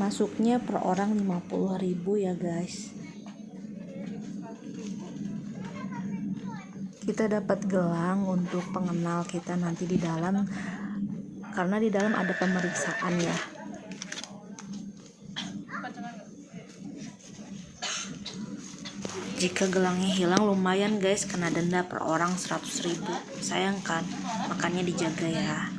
Masuknya per orang 50.000 ya guys. Kita dapat gelang untuk pengenal kita nanti di dalam, karena di dalam ada pemeriksaan ya. Jika gelangnya hilang lumayan guys, kena denda per orang 100.000. Sayang kan, makanya dijaga ya.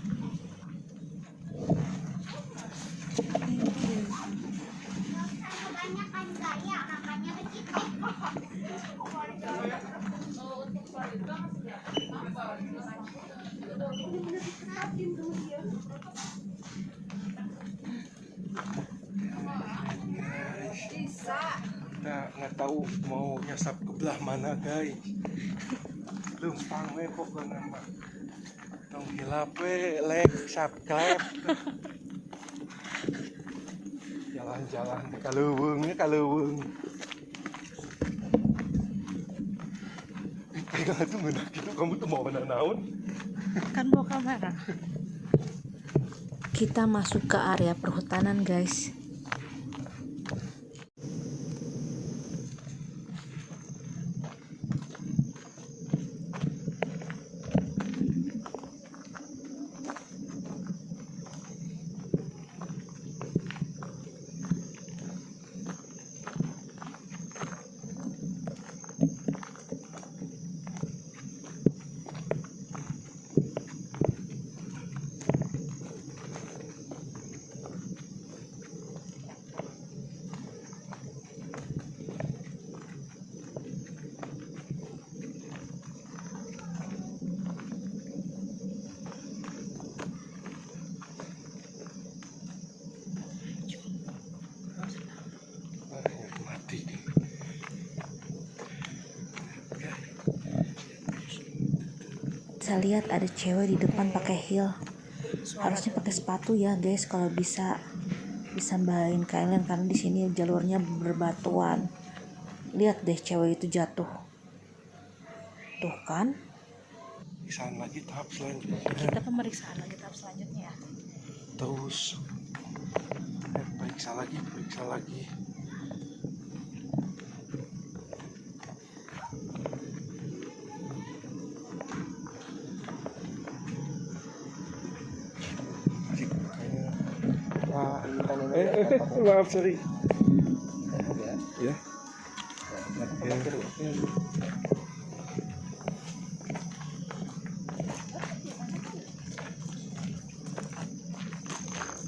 Kita nggak tahu mau nyasap ke belah mana guys. Lumpang we pokoknya mah. Tong hilap we like subscribe. Jalan-jalan kaleuweung. Pegang itu ngenak gitu, kamu tuh mau mana naon? Kan bawa kamera. Kita masuk ke area perhutanan guys. Saya lihat ada cewek di depan pakai heel. Harusnya pakai sepatu ya guys kalau bisa bawain kalian, karena di sini jalurnya berbatuan. Lihat deh cewek itu jatuh. Tuh kan? Pemeriksaan lagi tahap selanjutnya. Kita pemeriksaan lagi tahap selanjutnya. Terus periksa lagi. Maaf sorry. Ya.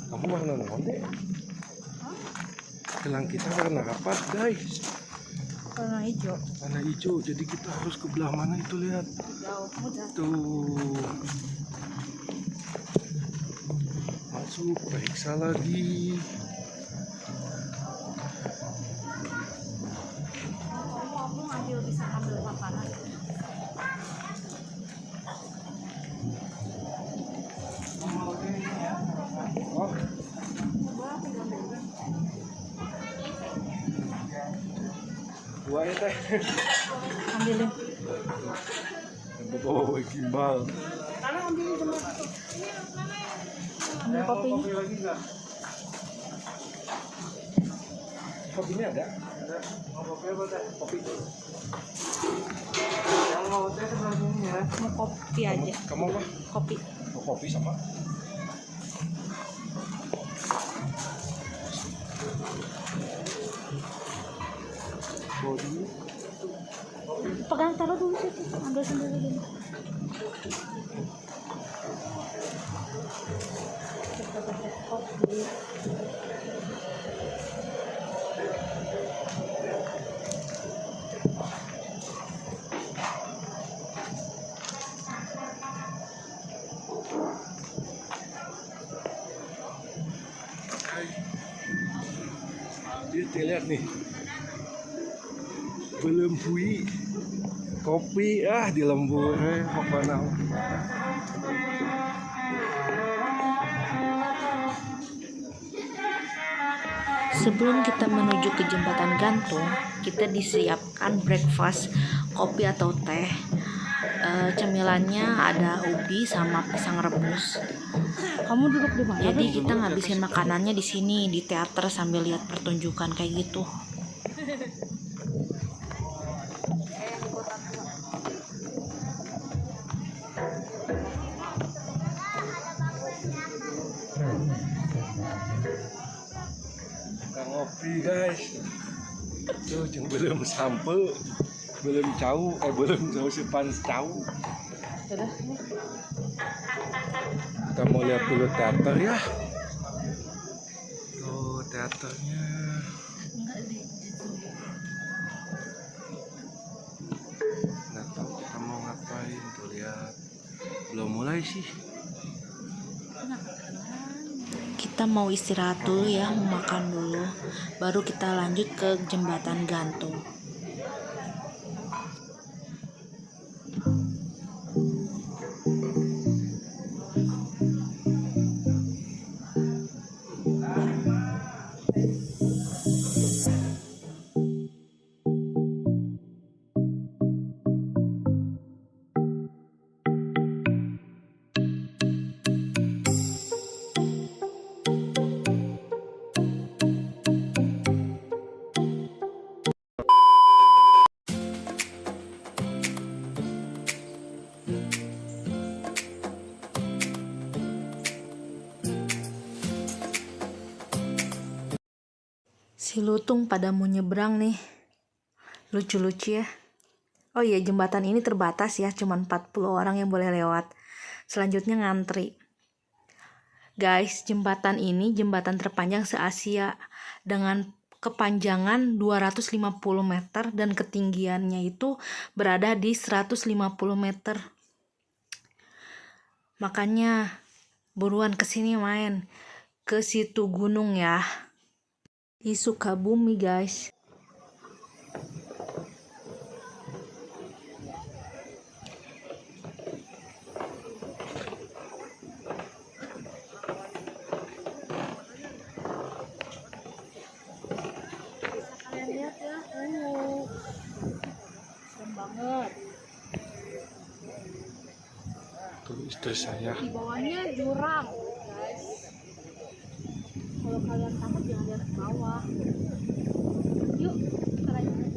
Kamu warna naon deh? Gelang kita warna apa guys? Warna hijau. Warna hijau, jadi kita harus ke belah mana itu, lihat. Tuh. Masuk, periksa lagi. Bisa ambil paparan. Dua ya teh. Ambilin. Oh, gimbal. Ambil kopinya. Kopi lagi enggak? Kopinya ada? Ada. Mau kopi apa teh? Kopi. Yang mau teh sebelah sini ya. Mau kopi aja. Kamu apa? Kopi. Mau kopi sama? Body. Pegang, taruh dulu situ. Ambil sendiri dulu. Kita pakai kopi. Dia lihat nih, belum bui kopi di lembur pokoknya. Sebelum kita menuju ke jembatan gantung, kita disiapkan breakfast, kopi atau teh, Cemilannya ada ubi sama pisang rebus. Kamu duduk di mana? Jadi kita ngabisin makanannya di sini di teater sambil lihat pertunjukan kayak gitu. Kita ngopi guys. Tuh yang belum sampai, belum jauh, belum jauh sepan jauh. Kita mau lihat dulu teater ya. Tuh teaternya. Nggak tahu kita mau ngapain tuh, lihat. Belum mulai sih. Kita mau istirahat dulu ya, mau makan dulu, baru kita lanjut ke jembatan gantung. Si Lutung pada mau nyebrang nih. Lucu-lucu ya. Oh iya, jembatan ini terbatas ya, cuma 40 orang yang boleh lewat. Selanjutnya ngantri. Guys, jembatan ini jembatan terpanjang se-Asia dengan kepanjangan 250 meter dan ketinggiannya itu berada di 150 meter. Makanya buruan kesini main ke situ gunung ya. Di Sukabumi guys. Kalian lihat ya, serem banget. Tuh istri saya. Di bawahnya jurang guys. Kalau kalian takut jangan lihat ke bawah. Yuk, kita lanjut.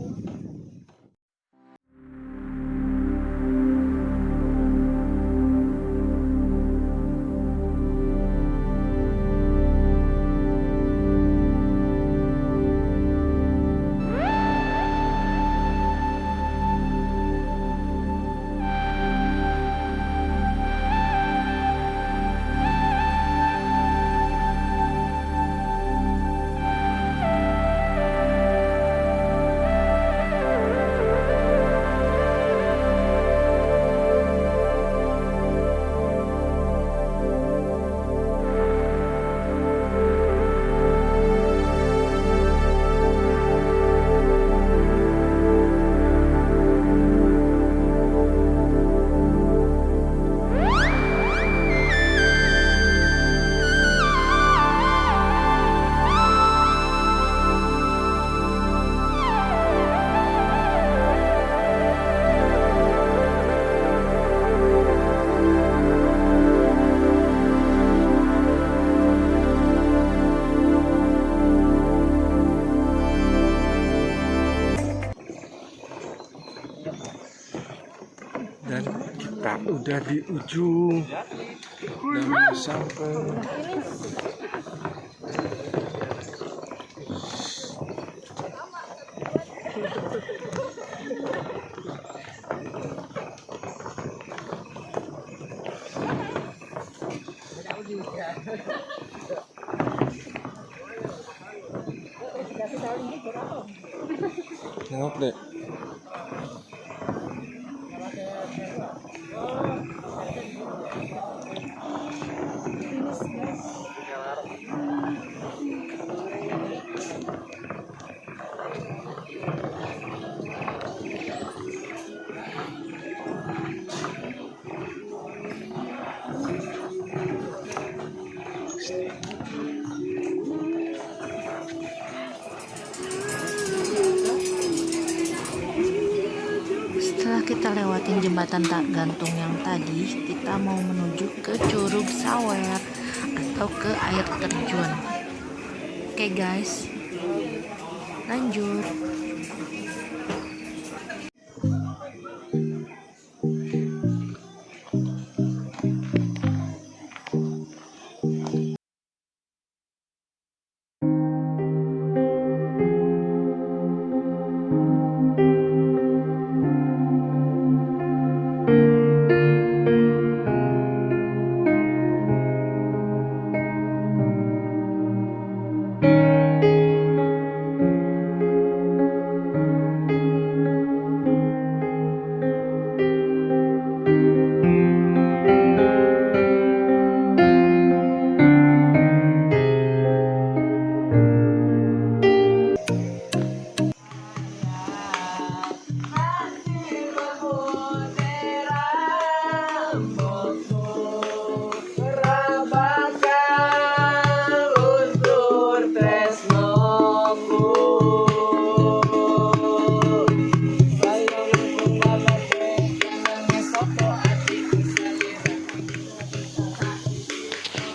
Dan kita udah di ujung dan mau sampai. Nengok deh. Setelah kita lewatin jembatan tak gantung yang tadi, kita mau menuju ke Curug Sawer atau ke air terjun. Oke guys, lanjut.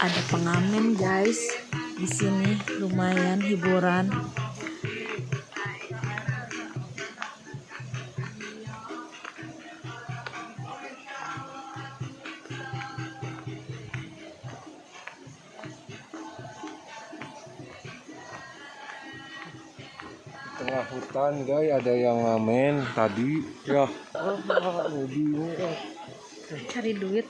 Ada pengamen guys di sini, lumayan hiburan. Tengah hutan guys, ada yang ngamen tadi ya. Cari duit.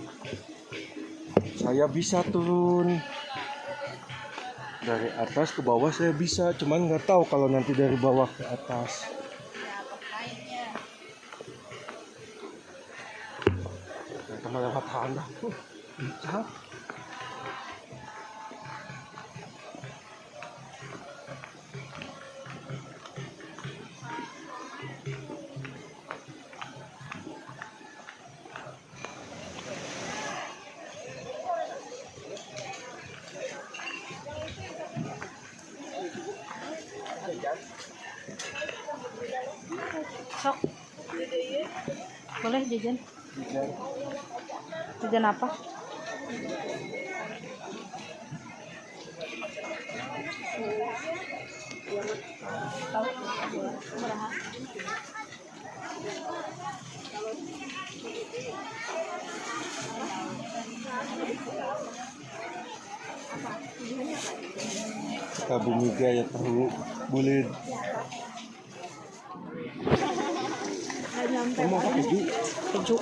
Saya bisa turun dari atas ke bawah, saya bisa, cuman nggak tahu kalau nanti dari bawah ke atas. Kita lewat tanah. Bisa. Sok. Boleh jajan? Jajan apa? Bumi gaya tahu bulit. Mau keju.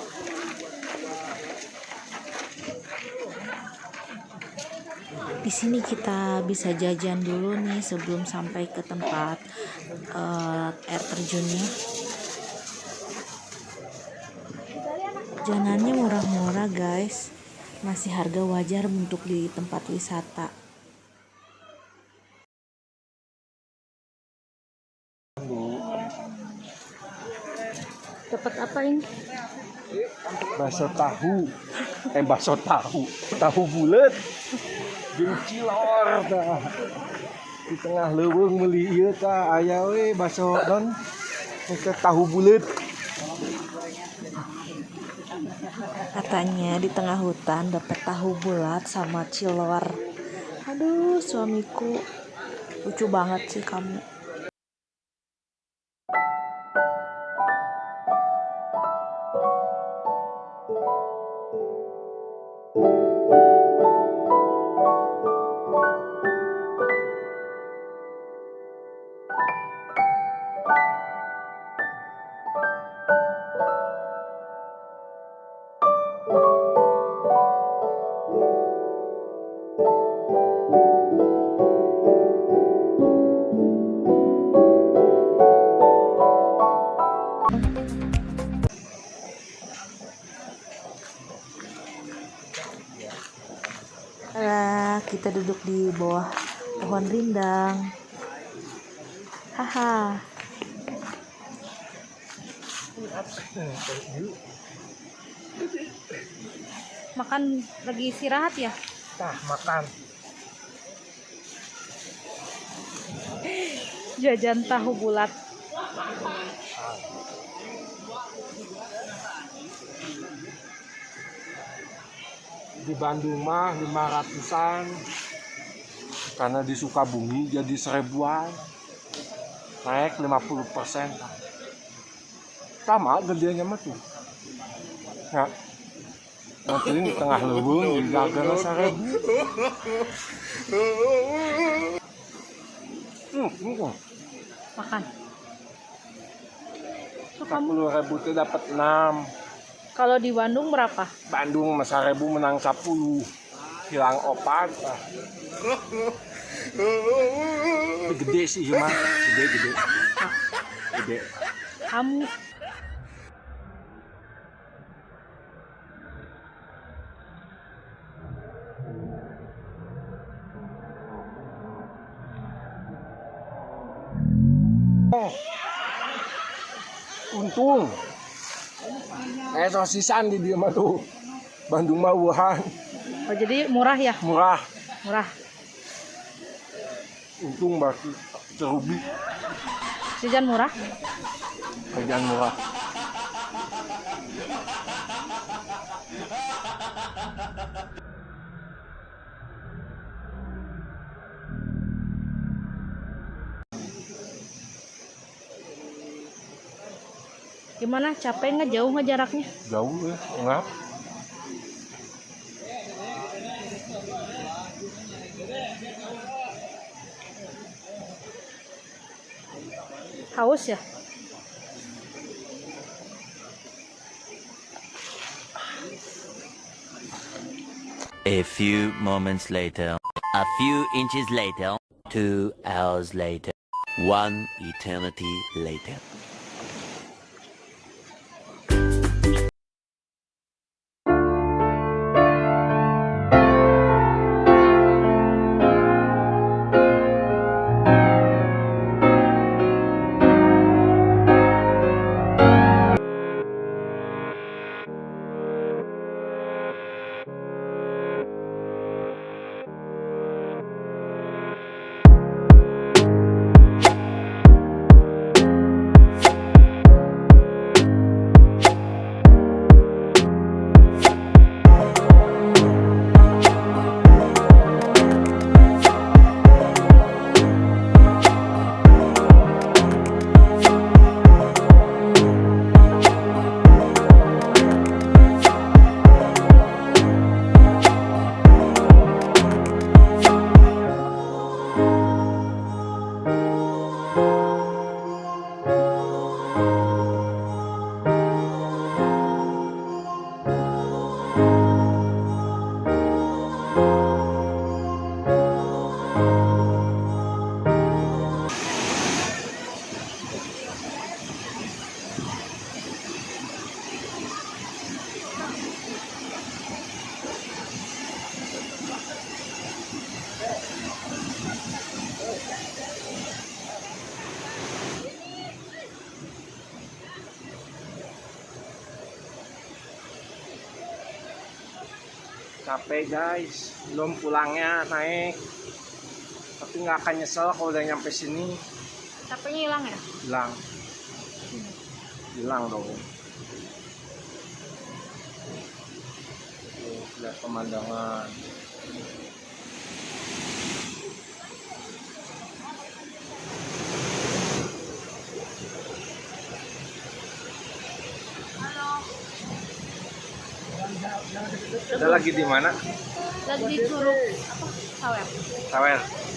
Di sini kita bisa jajan dulu nih sebelum sampai ke tempat air terjunnya. Jajanannya murah-murah guys, masih harga wajar untuk di tempat wisata. Dapat apa ini? Bakso tahu bulat jeung cilor tah. Di tengah leuweung meuli ieu tah aya we bakso don tahu bulat. Katanya di tengah hutan dapat tahu bulat sama cilor. Aduh, suamiku lucu banget sih kamu. Kita duduk di bawah pohon rindang. Haha. Makan lagi istirahat ya? Tah makan. Jajan tahu bulat. Di Bandung mah 500-an, karena di Sukabumi jadi 1000-an, naik 50%. Sama gedenya mah tuh ya, nanti di tengah lembung di harga 1000. Makan. 40.000 itu dapat 6. Kalau di Bandung berapa? Bandung mah 1000 menang 10, hilang 4. Gede sih mah, gede. Kamu untung sosisan di dia mah tuh. Bandung mah Wuhan oh, jadi murah ya? murah, untung bagi cerubi Jajan murah? kerjaan murah. Gimana? Capek nggak? Jauh nggak jaraknya? Jauh ya, enggak. Haus ya? A few moments later, a few inches later, 2 hours later, 1 eternity later. Capek guys, belum pulangnya naik, tapi nggak akan nyesel kalau udah nyampe sini. Capeknya hilang ya? Hilang dong. Lihat pemandangan. Kita lagi di mana? Lagi di Curug Sawer.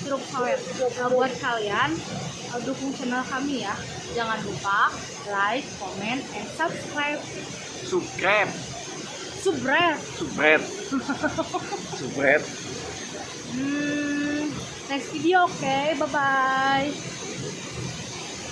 Curug Sawer. Nah, buat kalian dukung channel kami ya. Jangan lupa like, comment, and subscribe. Subscribe. Next video, oke? Bye bye.